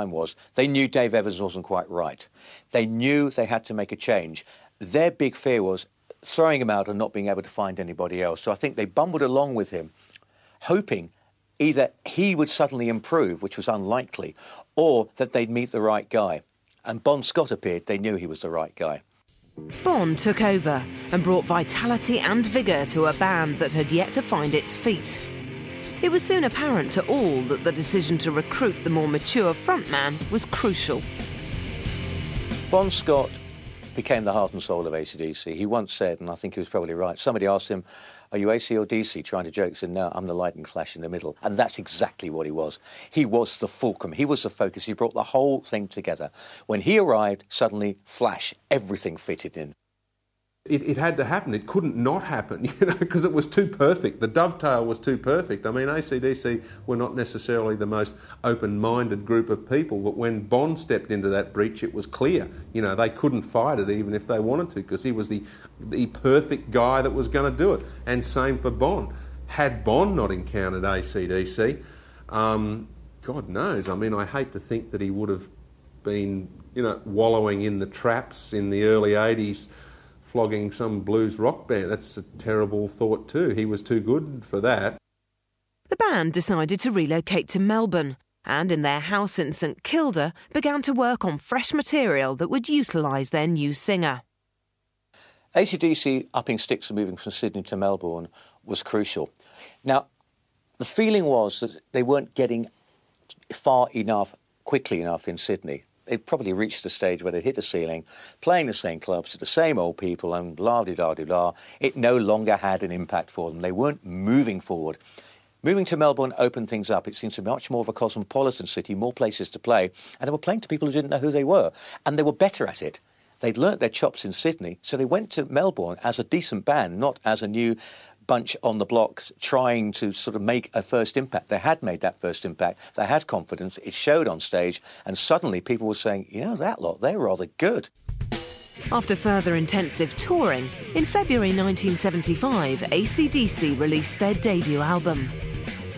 was they knew Dave Evans wasn't quite right. They knew they had to make a change. Their big fear was throwing him out and not being able to find anybody else. So I think they bumbled along with him, hoping either he would suddenly improve, which was unlikely, or that they'd meet the right guy. And Bon Scott appeared. They knew he was the right guy. Bon took over and brought vitality and vigour to a band that had yet to find its feet. It was soon apparent to all that the decision to recruit the more mature frontman was crucial. Bon Scott became the heart and soul of AC/DC. He once said, and I think he was probably right, somebody asked him, "Are you AC or DC?" Trying to joke, said, "No, I'm the lightning flash in the middle." And that's exactly what he was. He was the fulcrum. He was the focus. He brought the whole thing together. When he arrived, suddenly, flash, everything fitted in. It had to happen. It couldn't not happen, because it was too perfect. The dovetail was too perfect. I mean, AC/DC were not necessarily the most open-minded group of people, but when Bon stepped into that breach, it was clear. They couldn't fight it even if they wanted to, because he was the perfect guy that was going to do it. And same for Bon. Had Bon not encountered AC/DC, God knows. I mean, I hate to think that he would have been, wallowing in the traps in the early 80s, flogging some blues rock band. That's a terrible thought too. He was too good for that. The band decided to relocate to Melbourne and in their house in St Kilda began to work on fresh material that would utilise their new singer. AC/DC upping sticks and moving from Sydney to Melbourne was crucial. Now, the feeling was that they weren't getting far enough, quickly enough in Sydney. They'd probably reached the stage where they'd hit the ceiling, playing the same clubs to the same old people and blah-de-da-de-da. It no longer had an impact for them. They weren't moving forward. Moving to Melbourne opened things up. It seemed to be much more of a cosmopolitan city, more places to play, and they were playing to people who didn't know who they were, and they were better at it. They'd learnt their chops in Sydney, so they went to Melbourne as a decent band, not as a new bunch on the block trying to sort of make a first impact. They had made that first impact. They had confidence. It showed on stage. And suddenly people were saying, that lot, they're rather good. After further intensive touring, in February 1975, AC/DC released their debut album.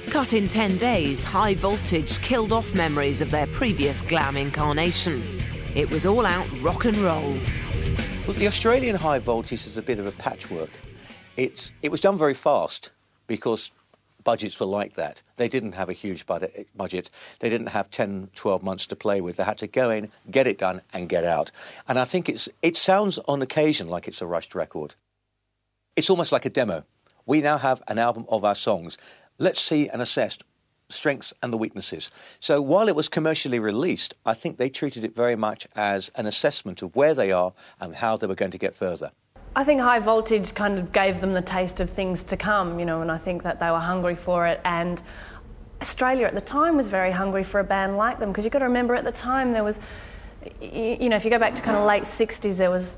Cut in 10 days, High Voltage killed off memories of their previous glam incarnation. It was all-out rock and roll. Well, the Australian High Voltage is a bit of a patchwork. It was done very fast because budgets were like that. They didn't have a huge budget. They didn't have 10, 12 months to play with. They had to go in, get it done and get out. And I think it sounds on occasion like it's a rushed record. It's almost like a demo. We now have an album of our songs. Let's see and assess strengths and the weaknesses. So while it was commercially released, I think they treated it very much as an assessment of where they are and how they were going to get further. I think High Voltage kind of gave them the taste of things to come, and I think that they were hungry for it. And Australia at the time was very hungry for a band like them, because you've got to remember at the time there was, if you go back to kind of late 60s, there was,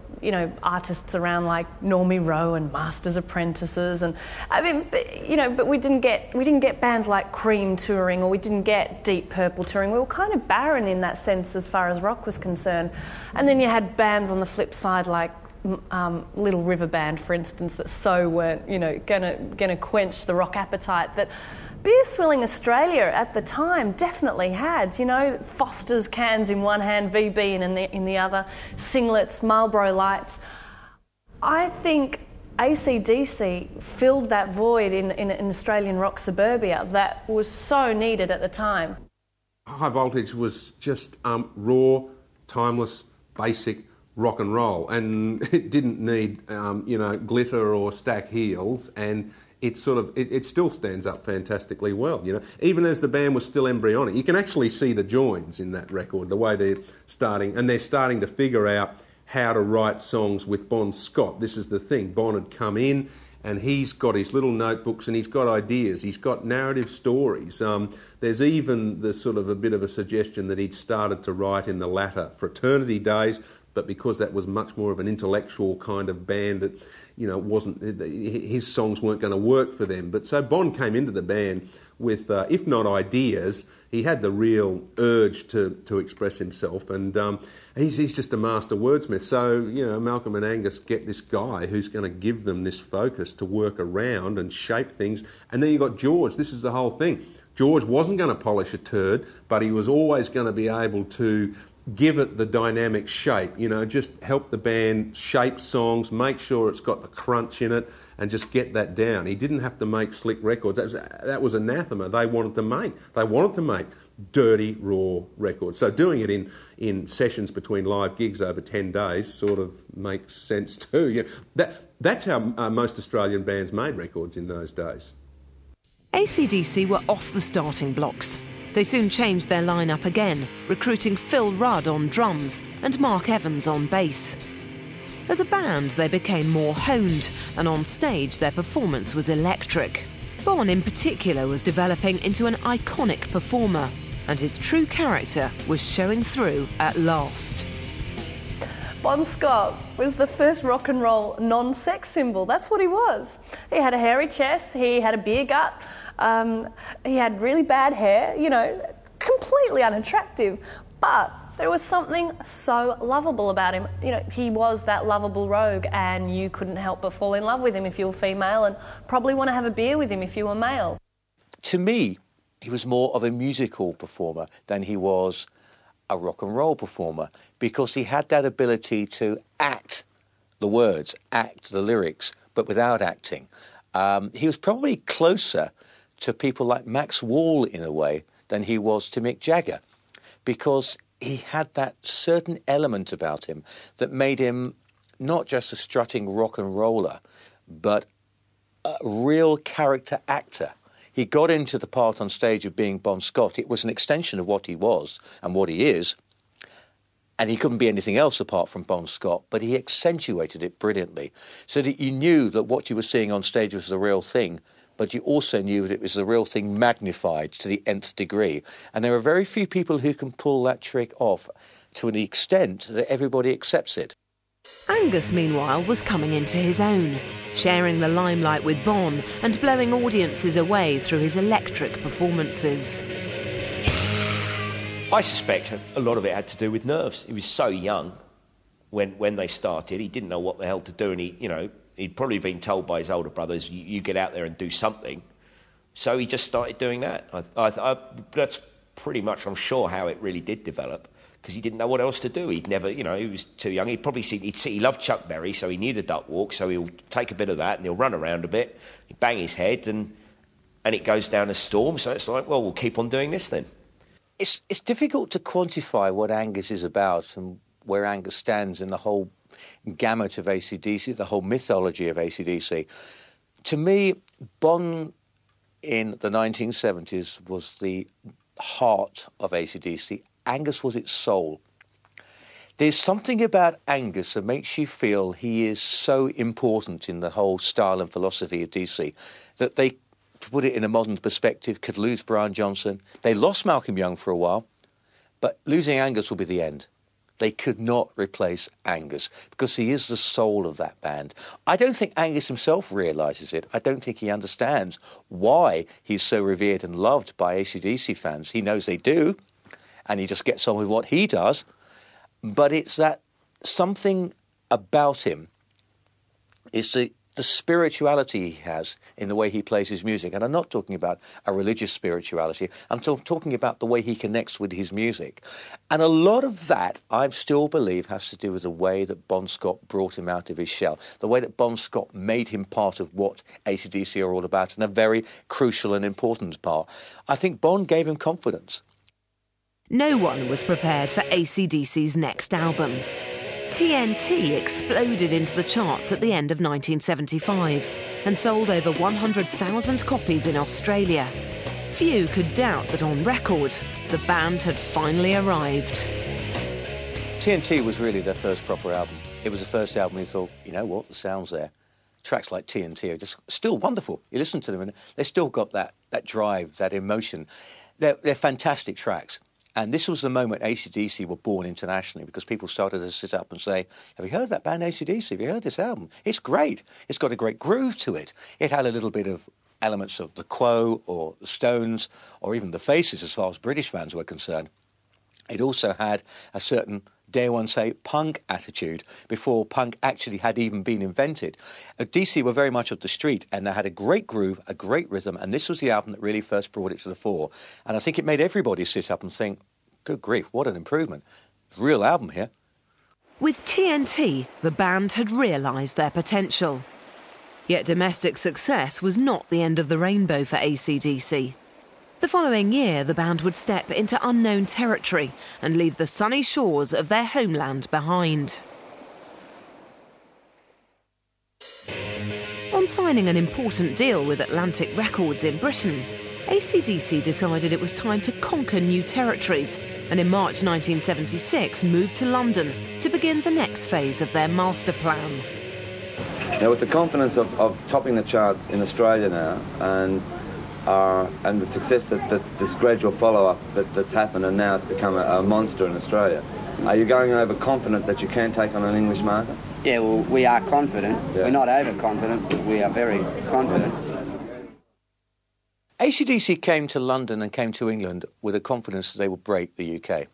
artists around like Normie Rowe and Masters Apprentices, and I mean, but we didn't get bands like Cream touring, or we didn't get Deep Purple touring. We were kind of barren in that sense as far as rock was concerned. And then you had bands on the flip side like Little River Band, for instance, that so weren't, going to quench the rock appetite that Beer Swilling Australia at the time definitely had. Foster's cans in one hand, VB in the other, singlets, Marlboro Lights. I think AC/DC filled that void in Australian rock suburbia that was so needed at the time. High Voltage was just raw, timeless, basic rock and roll, and it didn't need glitter or stack heels, and it still stands up fantastically well. Even as the band was still embryonic, you can actually see the joins in that record, the way they're starting to figure out how to write songs with Bon Scott. This is the thing. Bon had come in and he's got his little notebooks and he's got ideas. He's got narrative stories. There's even the sort of a bit of a suggestion that he'd started to write in the latter fraternity days, but because that was much more of an intellectual kind of band, that his songs weren't going to work for them. But so Bon came into the band with, if not ideas, he had the real urge to express himself, and he's just a master wordsmith. So Malcolm and Angus get this guy who's going to give them this focus to work around and shape things, and then you got George. This is the whole thing. George wasn't going to polish a turd, but he was always going to be able to give it the dynamic shape, just help the band shape songs, make sure it's got the crunch in it, and just get that down. He didn't have to make slick records. That was anathema. They wanted to make dirty, raw records. So doing it in sessions between live gigs over 10 days sort of makes sense too. That's how most Australian bands made records in those days. AC/DC were off the starting blocks. They soon changed their lineup again, recruiting Phil Rudd on drums and Mark Evans on bass. As a band, they became more honed, and on stage their performance was electric. Bon in particular was developing into an iconic performer, and his true character was showing through at last. Bon Scott was the first rock and roll non-sex symbol. That's what he was. He had a hairy chest, he had a beer gut, he had really bad hair, completely unattractive. But there was something so lovable about him. He was that lovable rogue, and you couldn't help but fall in love with him if you were female, and probably want to have a beer with him if you were male. To me, he was more of a musical performer than he was a rock and roll performer, because he had that ability to act the words, act the lyrics, but without acting. He was probably closer to people like Max Wall in a way than he was to Mick Jagger, because he had that certain element about him that made him not just a strutting rock and roller, but a real character actor. He got into the part on stage of being Bon Scott. It was an extension of what he was and what he is, and he couldn't be anything else apart from Bon Scott, but he accentuated it brilliantly, so that you knew that what you were seeing on stage was the real thing, but you also knew that it was the real thing magnified to the nth degree. And there are very few people who can pull that trick off to an extent that everybody accepts it. Angus, meanwhile, was coming into his own, sharing the limelight with Bon and blowing audiences away through his electric performances. I suspect a lot of it had to do with nerves. He was so young when they started. He didn't know what the hell to do, and he'd probably been told by his older brothers, you get out there and do something. So he just started doing that. That's pretty much, I'm sure, how it really did develop, because he didn't know what else to do. He'd never, he was too young. He loved Chuck Berry, so he knew the duck walk, so he'll take a bit of that and he'll run around a bit, he'd bang his head, and it goes down a storm. So it's like, well, we'll keep on doing this then. It's difficult to quantify what Angus is about and where Angus stands in the whole gamut of AC/DC, the whole mythology of AC/DC. To me, Bon in the 1970s was the heart of AC/DC. Angus was its soul. There's something about Angus that makes you feel he is so important in the whole style and philosophy of DC that they, to put it in a modern perspective, could lose Brian Johnson. They lost Malcolm Young for a while, but losing Angus will be the end. They could not replace Angus because he is the soul of that band. I don't think Angus himself realises it. I don't think he understands why he's so revered and loved by AC/DC fans. He knows they do, and he just gets on with what he does. But it's that something about him is the spirituality he has in the way he plays his music. And I'm not talking about a religious spirituality. I'm talking about the way he connects with his music. And a lot of that, I still believe, has to do with the way that Bon Scott brought him out of his shell, the way that Bon Scott made him part of what AC/DC are all about, and a very crucial and important part. I think Bon gave him confidence. No one was prepared for AC/DC's next album. TNT exploded into the charts at the end of 1975 and sold over 100,000 copies in Australia. Few could doubt that on record, the band had finally arrived. TNT was really their first proper album. It was the first album we thought, you know what, the sound's there. Tracks like TNT are just still wonderful. You listen to them and they've still got that drive, that emotion. They're fantastic tracks. And this was the moment AC/DC were born internationally, because people started to sit up and say, have you heard that band AC/DC? Have you heard this album? It's great. It's got a great groove to it. It had a little bit of elements of the Quo or the Stones or even the Faces as far as British fans were concerned. It also had a certain dare one say, punk attitude before punk actually had even been invented. DC were very much of the street, and they had a great groove, a great rhythm, and this was the album that really first brought it to the fore. And I think it made everybody sit up and think, good grief, what an improvement. Real album here. With TNT, the band had realised their potential. Yet domestic success was not the end of the rainbow for AC/DC. The following year, the band would step into unknown territory and leave the sunny shores of their homeland behind. On signing an important deal with Atlantic Records in Britain, AC/DC decided it was time to conquer new territories, and in March 1976 moved to London to begin the next phase of their master plan. Now, with the confidence of topping the charts in Australia now, and the success that this gradual follow-up that's happened, and now it's become a monster in Australia, are you going over confident that you can take on an English market? Yeah, well, we are confident. Yeah. We're not overconfident, but we are very confident. AC/DC came to London and came to England with a confidence that they would break the UK.